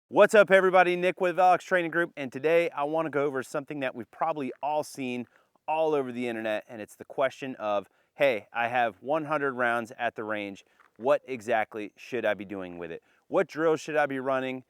What's up everybody, Nick with Alex Training Group, and today I want to go over something that we've probably all seen all over the internet, and it's the question of, hey, I have 100 rounds at the range. What exactly should I be doing with it? What drills should I be running?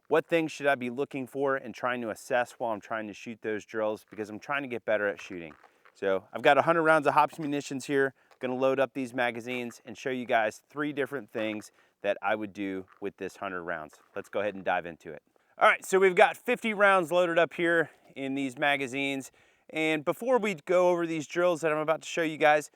What things should I be looking for and trying to assess while I'm trying to shoot those drills, because I'm trying to get better at shooting. So I've got 100 rounds of Hops munitions here. I'm gonna load up these magazines and show you guys 3 different things that I would do with this 100 rounds. Let's go ahead and dive into it. All right, so we've got 50 rounds loaded up here in these magazines. And before we go over these drills that I'm about to show you guys,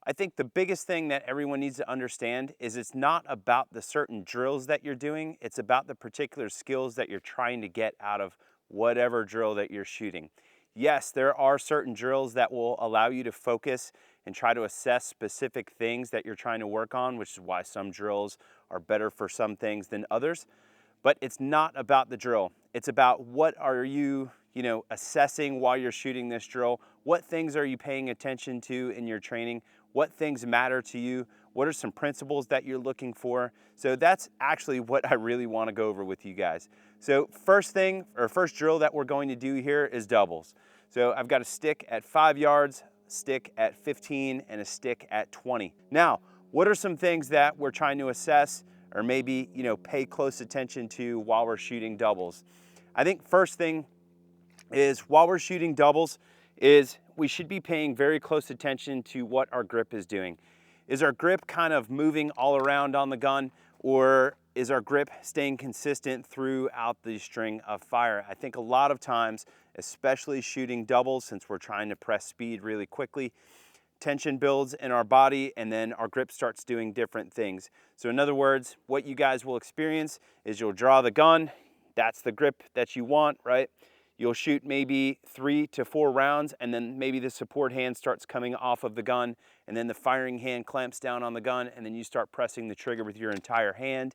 I think the biggest thing that everyone needs to understand is it's not about the certain drills that you're doing, it's about the particular skills that you're trying to get out of whatever drill that you're shooting. Yes, there are certain drills that will allow you to focus and try to assess specific things that you're trying to work on, which is why some drills are better for some things than others. But it's not about the drill. It's about what are you, assessing while you're shooting this drill? What things are you paying attention to in your training? What things matter to you? What are some principles that you're looking for? So that's actually what I really want to go over with you guys. So first drill that we're going to do here is doubles. So I've got a stick at 5 yards, stick at 15, and a stick at 20. Now, what are some things that we're trying to assess or maybe, pay close attention to while we're shooting doubles? I think first thing is while we're shooting doubles is we should be paying very close attention to what our grip is doing. Is our grip kind of moving all around on the gun, or is our grip staying consistent throughout the string of fire? I think a lot of times, especially shooting doubles, since we're trying to press speed really quickly, tension builds in our body and then our grip starts doing different things. So in other words, what you guys will experience is you'll draw the gun, that's the grip that you want, right? You'll shoot maybe 3 to 4 rounds, and then maybe the support hand starts coming off of the gun, and then the firing hand clamps down on the gun, and then you start pressing the trigger with your entire hand.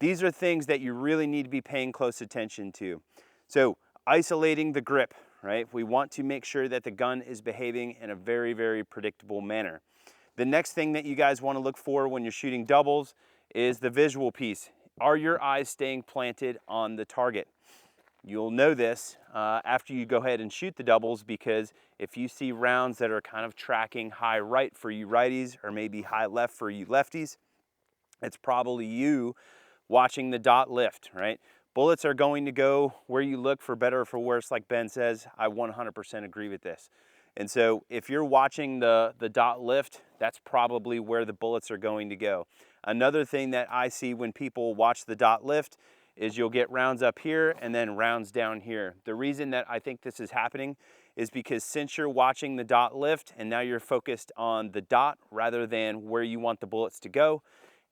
These are things that you really need to be paying close attention to. So isolating the grip, right? We want to make sure that the gun is behaving in a very, very predictable manner. The next thing that you guys want to look for when you're shooting doubles is the visual piece. Are your eyes staying planted on the target? You'll know this after you go ahead and shoot the doubles, because if you see rounds that are kind of tracking high right for you righties or maybe high left for you lefties, it's probably you watching the dot lift, right? Bullets are going to go where you look, for better or for worse, like Ben says. I 100% agree with this. And so if you're watching the dot lift, that's probably where the bullets are going to go. Another thing that I see when people watch the dot lift is you'll get rounds up here and then rounds down here. The reason that I think this is happening is because since you're watching the dot lift and now you're focused on the dot rather than where you want the bullets to go,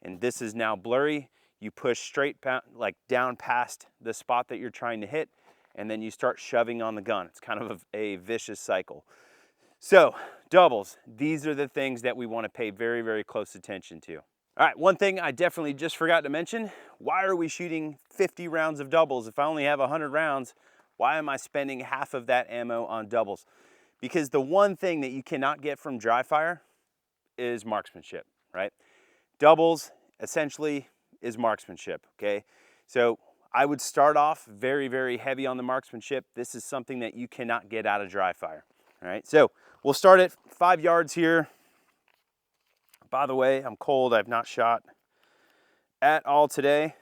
and this is now blurry, you push straight like down past the spot that you're trying to hit, and then you start shoving on the gun. It's kind of a vicious cycle. So doubles, these are the things that we want to pay very, very close attention to. All right, one thing I definitely just forgot to mention, why are we shooting 50 rounds of doubles? If I only have 100 rounds, why am I spending half of that ammo on doubles? Because the one thing that you cannot get from dry fire is marksmanship, right? Doubles essentially is marksmanship, okay? So I would start off very, very heavy on the marksmanship. This is something that you cannot get out of dry fire, all right? So we'll start at 5 yards here. By the way, I'm cold. I've not shot at all today.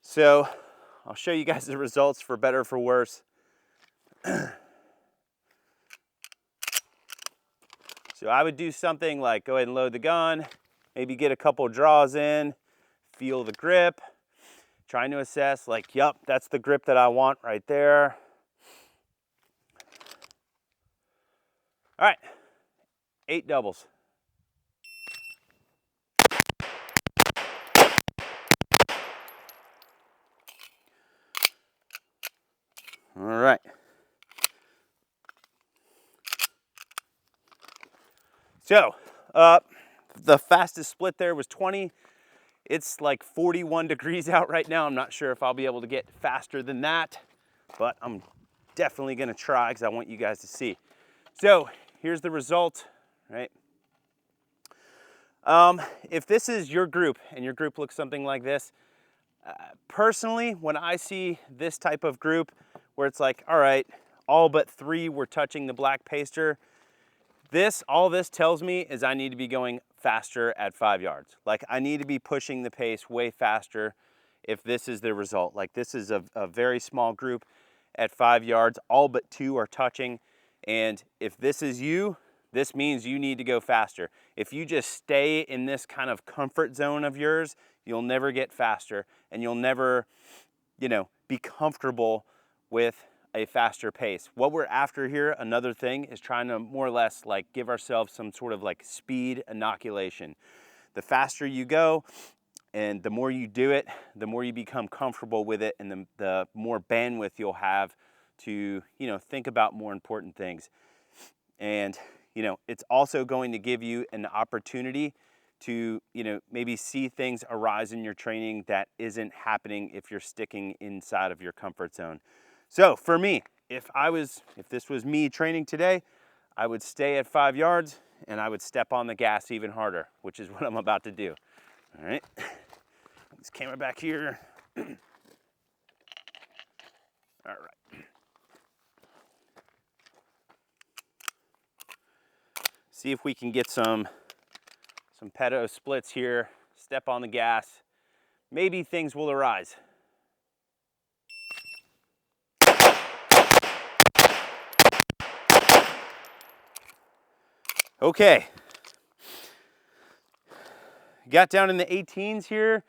So I'll show you guys the results for better or for worse. So I would do something like go ahead and load the gun, maybe get a couple draws in, feel the grip, trying to assess like, yup, that's the grip that I want right there. All right, 8 doubles. All right. So the fastest split there was 20. It's like 41 degrees out right now. I'm not sure if I'll be able to get faster than that, but I'm definitely gonna try because I want you guys to see. So here's the result, right? If this is your group and your group looks something like this, Personally, when I see this type of group where it's like, all right, all but 3 were touching the black paster, all this tells me is I need to be going faster at 5 yards. Like, I need to be pushing the pace way faster if this is the result. Like, this is a very small group at 5 yards, all but 2 are touching. And if this is you, this means you need to go faster. If you just stay in this kind of comfort zone of yours, you'll never get faster, and you'll never, be comfortable with a faster pace. What we're after here, another thing, is trying to more or less like give ourselves some sort of like speed inoculation. The faster you go and the more you do it, the more you become comfortable with it, and the more bandwidth you'll have to, think about more important things. And, it's also going to give you an opportunity to, maybe see things arise in your training that isn't happening if you're sticking inside of your comfort zone. So for me, if this was me training today, I would stay at 5 yards and I would step on the gas even harder, which is what I'm about to do. All right, this camera back here. All right. See if we can get some pedo splits here. Step on the gas. Maybe things will arise. Okay. Got down in the 18s here.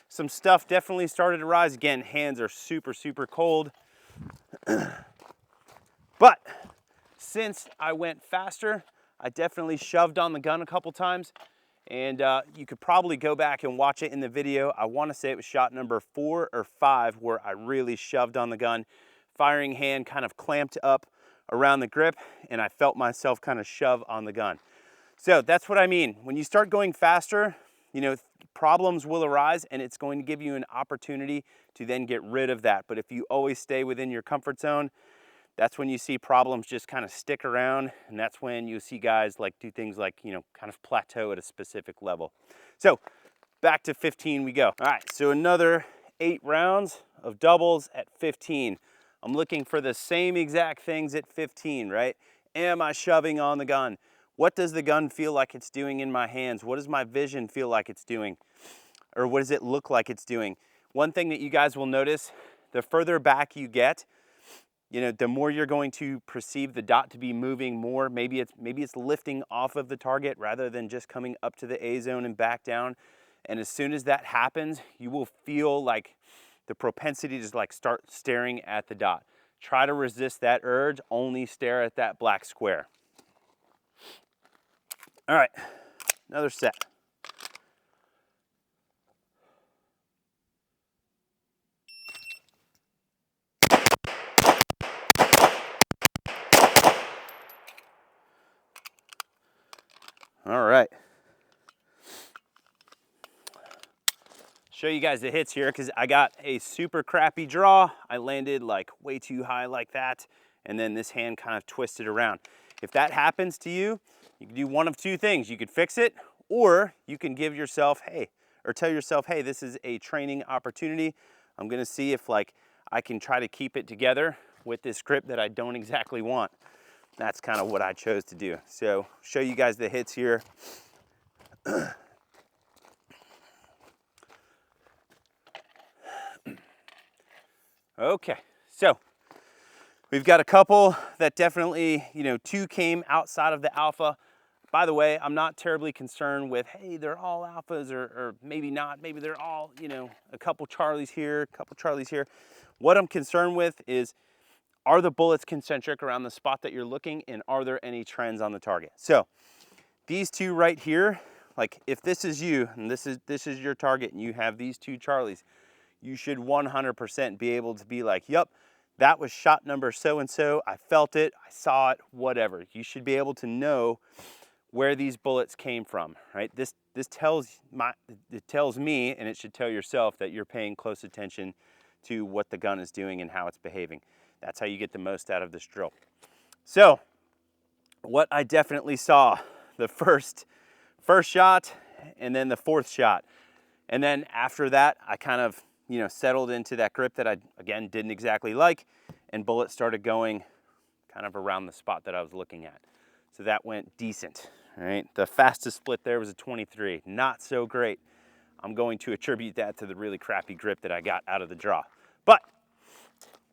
Some stuff definitely started to rise. Again, hands are super, super cold. But since I went faster, I definitely shoved on the gun a couple times. And you could probably go back and watch it in the video. I want to say it was shot number 4 or 5 where I really shoved on the gun. Firing hand kind of clamped up around the grip, and I felt myself kind of shove on the gun. So that's what I mean. When you start going faster, problems will arise, and it's going to give you an opportunity to then get rid of that. But if you always stay within your comfort zone, that's when you see problems just kind of stick around, and that's when you see guys like do things like, kind of plateau at a specific level. So back to 15 we go. All right, so another 8 rounds of doubles at 15. I'm looking for the same exact things at 15, right? Am I shoving on the gun? What does the gun feel like it's doing in my hands? What does my vision feel like it's doing? Or what does it look like it's doing? One thing that you guys will notice, the further back you get, the more you're going to perceive the dot to be moving more. Maybe it's lifting off of the target rather than just coming up to the A zone and back down. And as soon as that happens, you will feel like the propensity to like start staring at the dot. Try to resist that urge, only stare at that black square. All right, another set. All right. Show you guys the hits here because I got a super crappy draw. I landed like way too high like that, and then this hand kind of twisted around. If that happens to you, you can do one of 2 things. You could fix it, or you can give yourself, tell yourself, hey, this is a training opportunity. I'm gonna see if I can try to keep it together with this grip that I don't exactly want. That's kind of what I chose to do. So show you guys the hits here. Okay, so we've got a couple that definitely, 2 came outside of the alpha. By the way, I'm not terribly concerned with, hey, they're all alphas, or maybe not. Maybe they're all, a couple Charlies here, a couple Charlies here. What I'm concerned with is, are the bullets concentric around the spot that you're looking, and are there any trends on the target? So these 2 right here, like if this is you and this is your target and you have these 2 Charlies, you should 100% be able to be like, yep, that was shot number so-and-so, I felt it, I saw it, whatever. You should be able to know where these bullets came from, right? This tells me, and it should tell yourself, that you're paying close attention to what the gun is doing and how it's behaving. That's how you get the most out of this drill. So what I definitely saw, the first shot and then the 4th shot. And then after that, I kind of you know, settled into that grip that I, again, didn't exactly like, and bullets started going kind of around the spot that I was looking at. So that went decent, all right? The fastest split there was a 23, not so great. I'm going to attribute that to the really crappy grip that I got out of the draw. But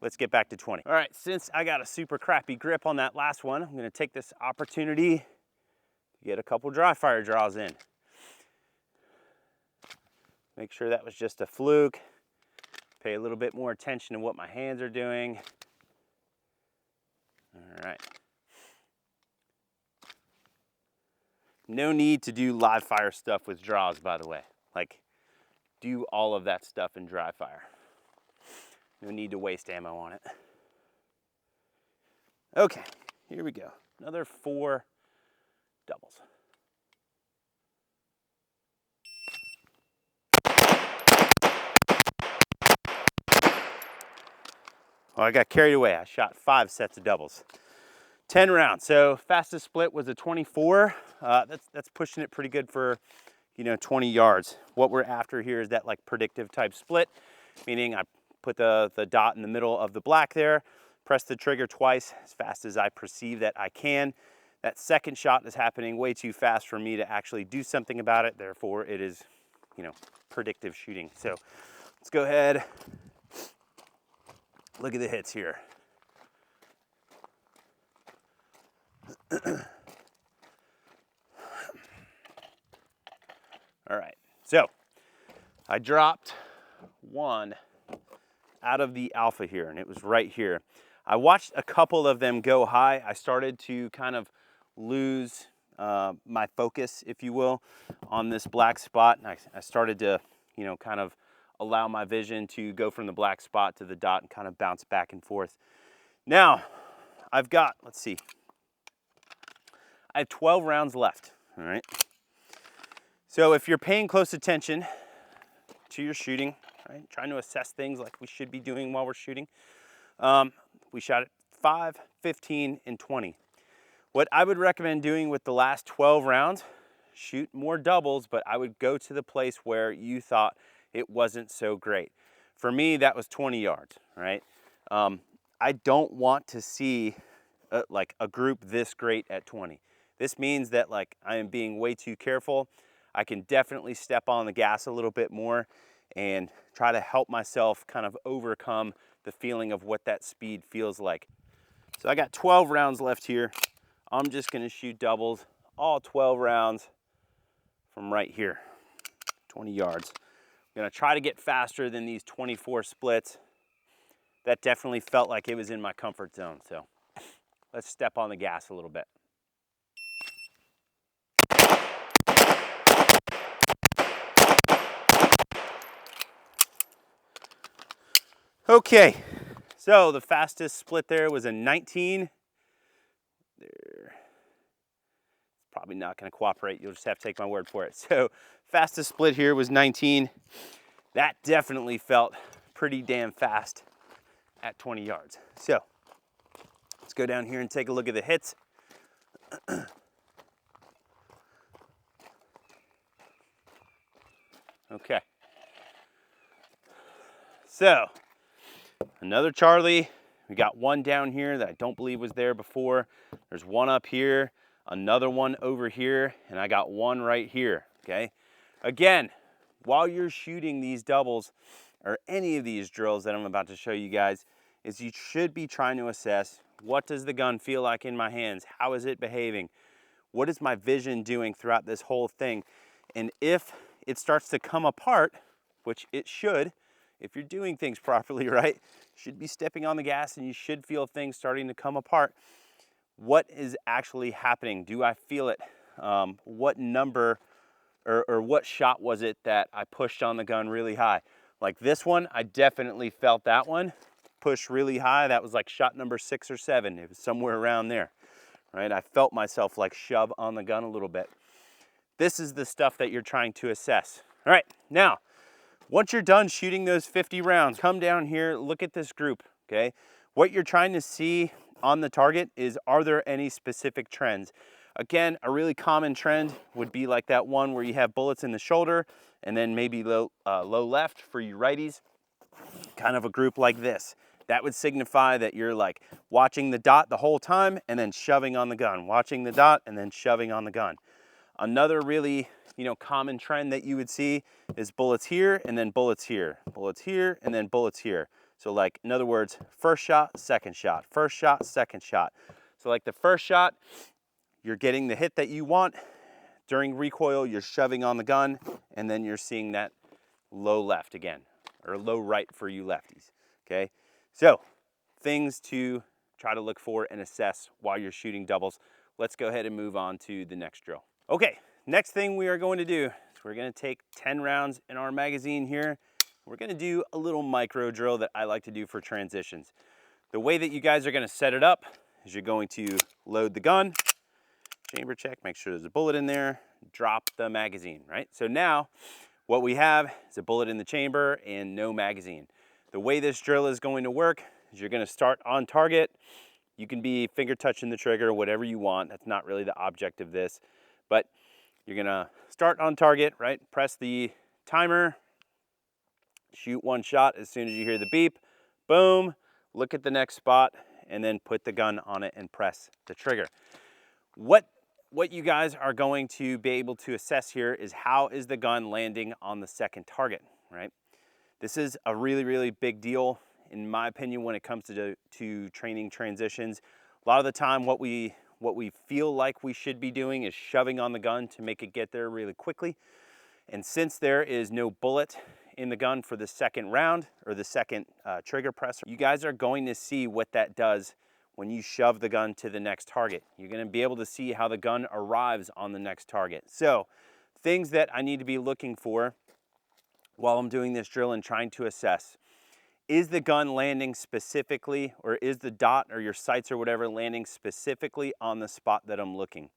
let's get back to 20. All right, since I got a super crappy grip on that last one, I'm gonna take this opportunity to get a couple dry fire draws in. Make sure that was just a fluke. Pay a little bit more attention to what my hands are doing. All right. No need to do live fire stuff with draws, by the way. Like, do all of that stuff in dry fire. No need to waste ammo on it. Okay, here we go. Another 4 doubles. Well, I got carried away. I shot 5 sets of doubles. 10 rounds. So fastest split was a 24. That's pushing it pretty good for, you know, 20 yards. What we're after here is that like predictive type split, meaning I put the dot in the middle of the black there, press the trigger twice as fast as I perceive that I can. That second shot is happening way too fast for me to actually do something about it. Therefore, it is, you know, predictive shooting. So let's go ahead. Look at the hits here. All right, so I dropped one out of the alpha here, and it was right here. I watched a couple of them go high. I started to kind of lose my focus, if you will, on this black spot, and I started to, you know, kind of allow my vision to go from the black spot to the dot and kind of bounce back and forth. Now, I've got, let's see, I have 12 rounds left, all right? So if you're paying close attention to your shooting, right, trying to assess things like we should be doing while we're shooting, we shot at 5, 15, and 20. What I would recommend doing with the last 12 rounds, shoot more doubles, but I would go to the place where you thought it wasn't so great. For me, that was 20 yards, right? I don't want to see like a group this great at 20. This means that like I am being way too careful. I can definitely step on the gas a little bit more and try to help myself kind of overcome the feeling of what that speed feels like. So I got 12 rounds left here. I'm just gonna shoot doubles, all 12 rounds from right here, 20 yards. I'm gonna try to get faster than these 24 splits. That definitely felt like it was in my comfort zone. So let's step on the gas a little bit. Okay, so the fastest split there was a 19. There. Probably not gonna cooperate. You'll just have to take my word for it. So fastest split here was 19. That definitely felt pretty damn fast at 20 yards. So let's go down here and take a look at the hits. Okay. So another Charlie. We got one down here that I don't believe was there before. There's one up here, another one over here, and I got one right here, okay? Again, while you're shooting these doubles or any of these drills that I'm about to show you guys, is you should be trying to assess, what does the gun feel like in my hands? How is it behaving? What is my vision doing throughout this whole thing? And if it starts to come apart, which it should, if you're doing things properly, right, you should be stepping on the gas and you should feel things starting to come apart. What is actually happening? Do I feel it? What number or what shot was it that I pushed on the gun really high? Like this one, I definitely felt that one push really high. That was like shot number 6 or 7. It was somewhere around there, right? I felt myself like shove on the gun a little bit. This is the stuff that you're trying to assess. All right, now, once you're done shooting those 50 rounds, come down here, look at this group, okay? What you're trying to see on the target is, are there any specific trends? Again, a really common trend would be like that one where you have bullets in the shoulder and then maybe low left for you righties. kind of a group like this. That would signify that you're like watching the dot the whole time and then shoving on the gun, watching the dot and then shoving on the gun. Another really, common trend that you would see is bullets here and then bullets here, and then bullets here. So like, in other words, first shot, second shot, first shot, second shot. So like the first shot, you're getting the hit that you want. During recoil, you're shoving on the gun, and then you're seeing that low left again, or low right for you lefties, okay? So things to try to look for and assess while you're shooting doubles. Let's go ahead and move on to the next drill. Okay, next thing we are going to do is we're gonna take 10 rounds in our magazine here. We're gonna do a little micro drill that I like to do for transitions. The way that you guys are gonna set it up is you're going to load the gun, chamber check, make sure there's a bullet in there, drop the magazine, right? So now what we have is a bullet in the chamber and no magazine. The way this drill is going to work is you're gonna start on target. You can be finger touching the trigger, whatever you want. That's not really the object of this, but you're gonna start on target, right? Press the timer, shoot one shot as soon as you hear the beep, boom, look at the next spot, and then put the gun on it and press the trigger. What you guys are going to be able to assess here is how is the gun landing on the second target, right? This is a really, really big deal, in my opinion, when it comes to training transitions. A lot of the time, what we feel like we should be doing is shoving on the gun to make it get there really quickly. And since there is no bullet in the gun for the second round, or the second trigger press, you guys are going to see what that does when you shove the gun to the next target. You're gonna be able to see how the gun arrives on the next target. So, things that I need to be looking for while I'm doing this drill and trying to assess: is the gun landing specifically, or is the dot or your sights or whatever landing specifically on the spot that I'm looking?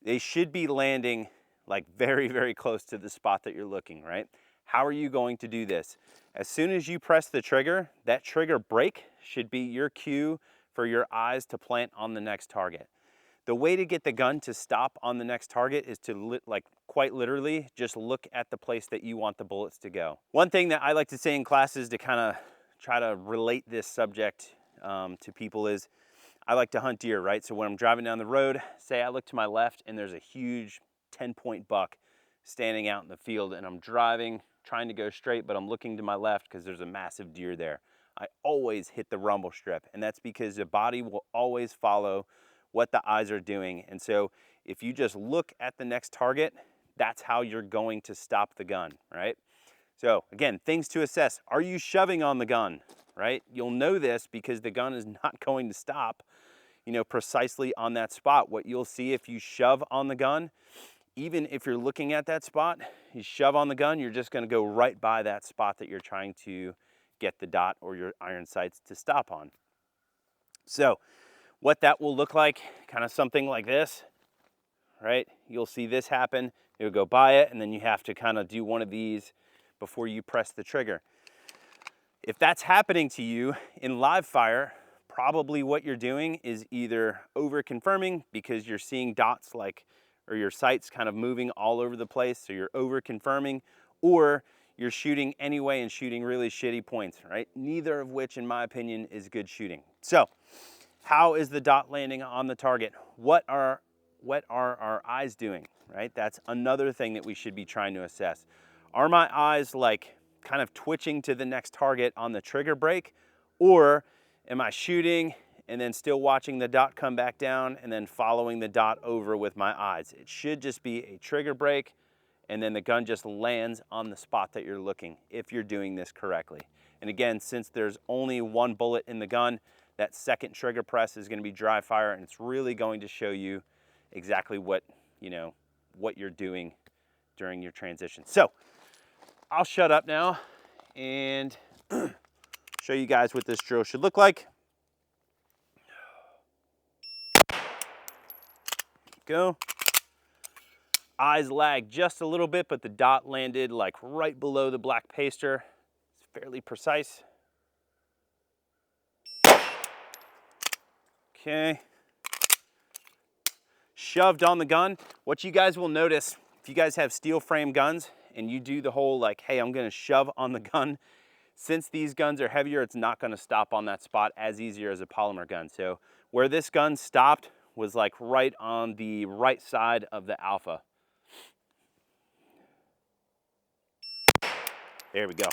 They should be landing like very, very close to the spot that you're looking, right? How are you going to do this? As soon as you press the trigger, that trigger break should be your cue for your eyes to plant on the next target. The way to get the gun to stop on the next target is to quite literally just look at the place that you want the bullets to go. One thing that I like to say in classes to kind of try to relate this subject to people is, I like to hunt deer, right? So when I'm driving down the road, say I look to my left and there's a huge 10-point buck standing out in the field, and I'm driving, trying to go straight, but I'm looking to my left because there's a massive deer there. I always hit the rumble strip, and that's because the body will always follow what the eyes are doing. And so if you just look at the next target, that's how you're going to stop the gun, right? So again, things to assess: are you shoving on the gun, right? You'll know this because the gun is not going to stop, precisely on that spot. What you'll see if you shove on the gun, even if you're looking at that spot, you shove on the gun, you're just gonna go right by that spot that you're trying to get the dot or your iron sights to stop on. So what that will look like, kind of something like this, right? You'll see this happen, you'll go by it, and then you have to kind of do one of these before you press the trigger. If that's happening to you in live fire, probably what you're doing is either over confirming because you're seeing dots or your sights kind of moving all over the place, so you're over confirming, or you're shooting anyway and shooting really shitty points, right? Neither of which, in my opinion, is good shooting. So, how is the dot landing on the target? What are our eyes doing, right? That's another thing that we should be trying to assess. Are my eyes kind of twitching to the next target on the trigger break, or am I shooting and then still watching the dot come back down and then following the dot over with my eyes? It should just be a trigger break, and then the gun just lands on the spot that you're looking, if you're doing this correctly. And again, since there's only one bullet in the gun, that second trigger press is gonna be dry fire, and it's really going to show you exactly what you're doing during your transition. So I'll shut up now and show you guys what this drill should look like. Go. Eyes lag just a little bit, but the dot landed right below the black paster. It's fairly precise. Okay. Shoved on the gun. What you guys will notice, if you guys have steel frame guns and you do the whole hey, I'm gonna shove on the gun, Since these guns are heavier, it's not gonna stop on that spot as easier as a polymer gun. So where this gun stopped was like right on the right side of the alpha. There we go.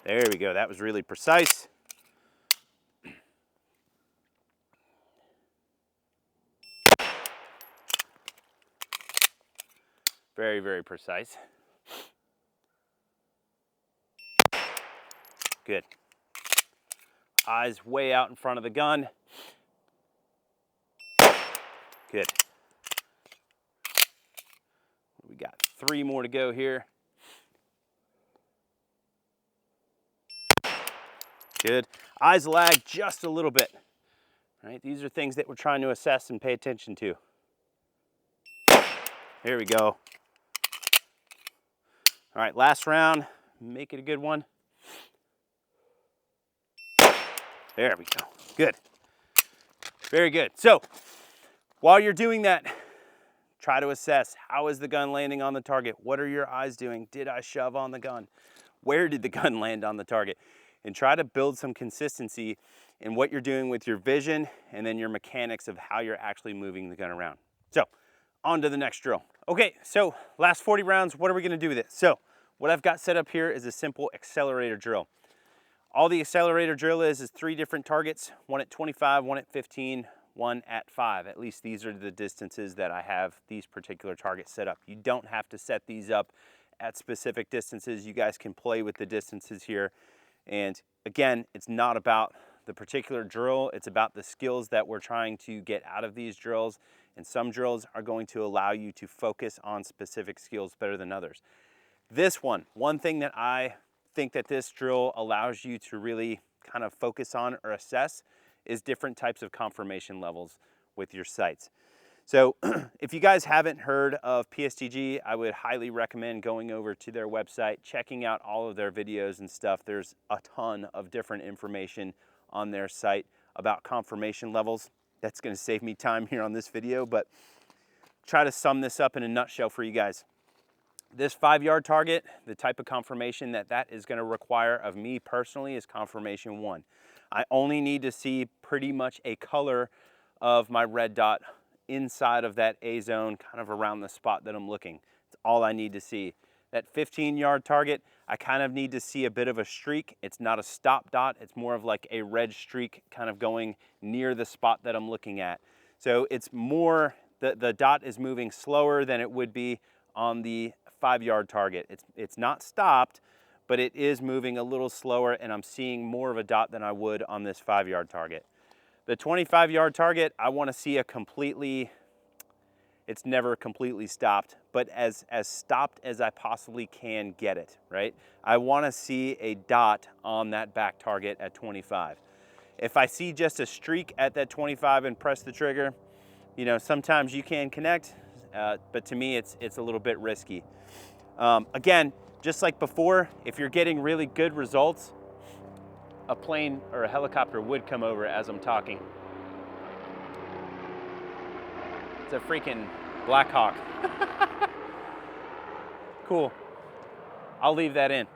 There we go, that was really precise. Very, very precise. Good. Eyes way out in front of the gun. Good. We got 3 more to go here. Good. Eyes lag just a little bit. Right? These are things that we're trying to assess and pay attention to. There we go. All right, last round. Make it a good one. There we go. Good. Very good. So while you're doing that, try to assess, how is the gun landing on the target? What are your eyes doing? Did I shove on the gun? Where did the gun land on the target? And try to build some consistency in what you're doing with your vision and then your mechanics of how you're actually moving the gun around. So on to the next drill. Okay, so last 40 rounds, what are we gonna do with it? So what I've got set up here is a simple accelerator drill. All the accelerator drill is 3 different targets, one at 25, one at 15, one at 5. At least these are the distances that I have these particular targets set up. You don't have to set these up at specific distances. You guys can play with the distances here. And again, it's not about the particular drill, it's about the skills that we're trying to get out of these drills. And some drills are going to allow you to focus on specific skills better than others. This one thing that I think that this drill allows you to really kind of focus on or assess is different types of conformation levels with your sights. So if you guys haven't heard of PSTG, I would highly recommend going over to their website, checking out all of their videos and stuff. There's a ton of different information on their site about conformation levels. That's gonna save me time here on this video, but try to sum this up in a nutshell for you guys. This 5-yard target, the type of conformation that is gonna require of me personally is conformation 1. I only need to see pretty much a color of my red dot inside of that A zone, kind of around the spot that I'm looking. It's all I need to see. That 15-yard target, I kind of need to see a bit of a streak. It's not a stop dot, it's more of like a red streak kind of going near the spot that I'm looking at. So it's more, the dot is moving slower than it would be on the 5-yard target. It's not stopped, but it is moving a little slower, and I'm seeing more of a dot than I would on this 5-yard target. The 25-yard target, I want to see a completely, it's never completely stopped, but as stopped as I possibly can get it, right? I want to see a dot on that back target at 25. If I see just a streak at that 25 and press the trigger, you know, sometimes you can connect, but to me, it's a little bit risky. Again, just like before, if you're getting really good results, a plane or a helicopter would come over as I'm talking. It's a freaking Black Hawk. Cool. I'll leave that in.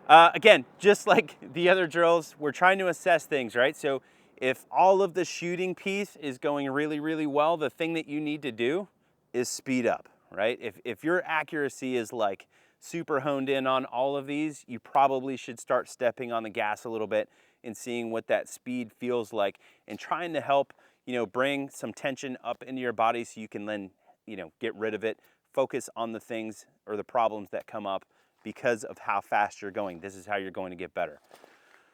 Again, just like the other drills, we're trying to assess things, right? So if all of the shooting piece is going really, really well, the thing that you need to do is speed up, right? If your accuracy is like super honed in on all of these, you probably should start stepping on the gas a little bit and seeing what that speed feels like and trying to help, you know, bring some tension up into your body so you can then, you know, get rid of it, focus on the things or the problems that come up because of how fast you're going. This is how you're going to get better.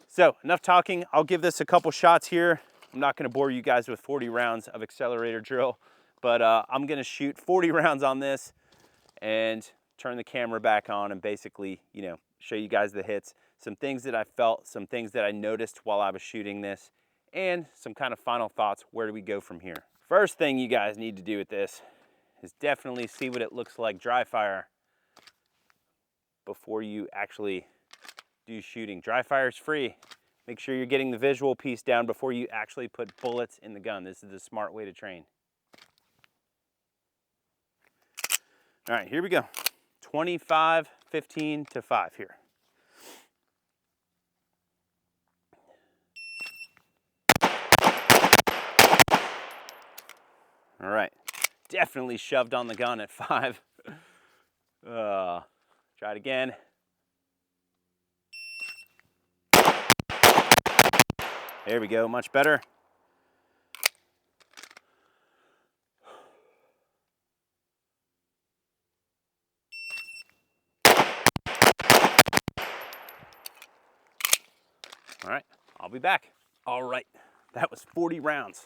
So enough talking. I'll give this a couple shots here. I'm not gonna bore you guys with 40 rounds of accelerator drill, but I'm gonna shoot 40 rounds on this and turn the camera back on and basically, you know, show you guys the hits, some things that I felt, some things that I noticed while I was shooting this, and some kind of final thoughts. Where do we go from here? First thing you guys need to do with this is definitely see what it looks like dry fire before you actually do shooting. Dry fire is free. Make sure you're getting the visual piece down before you actually put bullets in the gun. This is the smart way to train. All right, here we go. 25, 15 to 5 here. All right, definitely shoved on the gun at 5. Try it again. There we go, much better. All right, I'll be back. All right, that was 40 rounds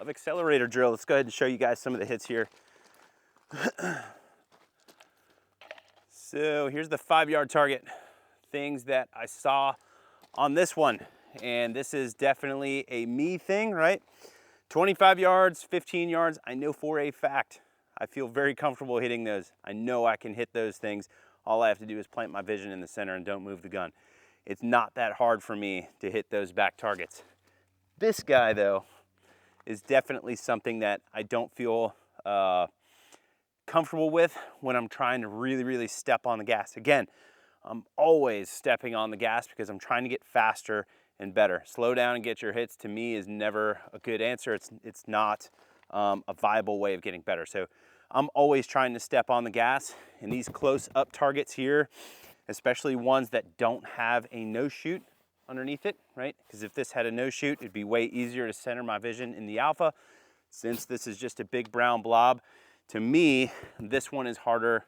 of Accelerator drill. Let's go ahead and show you guys some of the hits here. So here's the 5-yard target. Things that I saw on this one, and this is definitely a me thing, right? 25 yards, 15 yards, I know for a fact. I feel very comfortable hitting those. I know I can hit those things. All I have to do is plant my vision in the center and don't move the gun. It's not that hard for me to hit those back targets. This guy, though, is definitely something that I don't feel comfortable with when I'm trying to really step on the gas. Again, I'm always stepping on the gas because I'm trying to get faster and better. Slow down and get your hits, to me, is never a good answer. It's not a viable way of getting better. So I'm always trying to step on the gas, and these close up targets here, especially ones that don't have a no shoot underneath it, right? Because if this had a no shoot, it'd be way easier to center my vision in the alpha. Since this is just a big brown blob, to me, this one is harder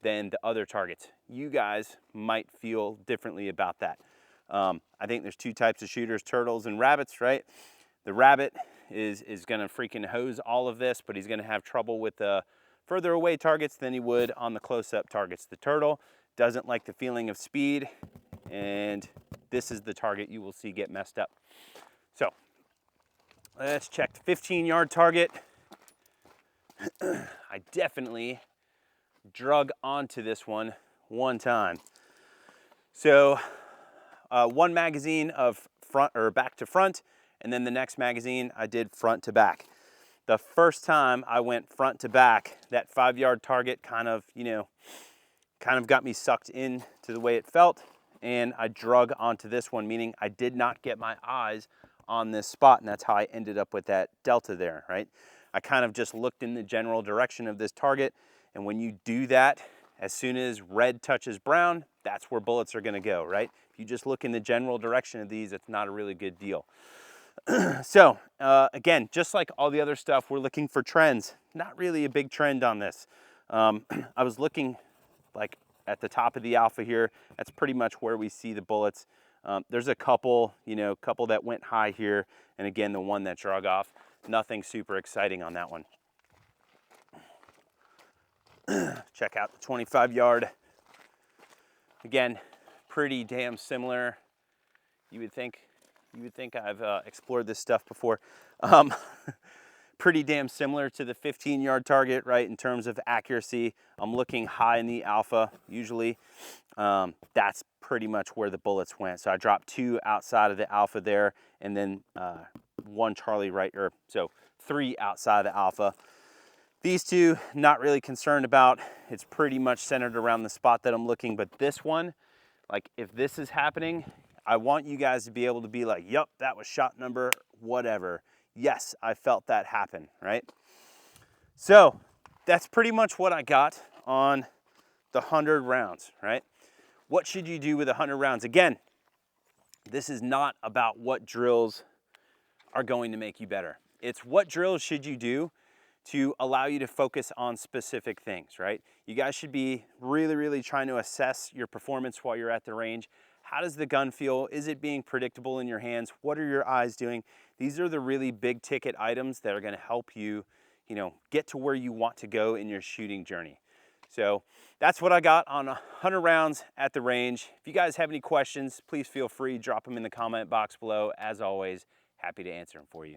than the other targets. You guys might feel differently about that. I think there's 2 types of shooters, turtles and rabbits, right? The rabbit is gonna freaking hose all of this, but he's gonna have trouble with the further away targets than he would on the close-up targets. The turtle doesn't like the feeling of speed, and this is the target you will see get messed up. So let's check the 15-yard target. I definitely drug onto this one time. So one magazine of front or back to front, and then the next magazine I did front to back. The first time I went front to back, that 5-yard target kind of got me sucked in to the way it felt, and I drug onto this one, meaning I did not get my eyes on this spot, and that's how I ended up with that delta there, right? I kind of just looked in the general direction of this target, and when you do that, as soon as red touches brown, that's where bullets are gonna go, right? If you just look in the general direction of these, it's not a really good deal. So again, just like all the other stuff, we're looking for trends. Not really a big trend on this. I was looking like at the top of the alpha here. That's pretty much where we see the bullets. There's a couple that went high here, and again, the one that drug off. Nothing super exciting on that one. Check out the 25-yard. Again, pretty damn similar. You would think I've explored this stuff before. Pretty damn similar to the 15-yard target, right? In terms of accuracy, I'm looking high in the alpha usually. That's pretty much where the bullets went. So I dropped 2 outside of the alpha there, and then 1 Charlie right, or so 3 outside of the alpha. These 2, not really concerned about. It's pretty much centered around the spot that I'm looking, but this one, like if this is happening, I want you guys to be able to be like, yep, that was shot number whatever. Yes, I felt that happen, right? So that's pretty much what I got on the 100 rounds, right? What should you do with 100 rounds? Again, this is not about what drills are going to make you better. It's what drills should you do to allow you to focus on specific things, right? You guys should be really trying to assess your performance while you're at the range. How does the gun feel? Is it being predictable in your hands? What are your eyes doing? These are the really big ticket items that are gonna help you, get to where you want to go in your shooting journey. So that's what I got on 100 rounds at the range. If you guys have any questions, please feel free, drop them in the comment box below. As always, happy to answer them for you.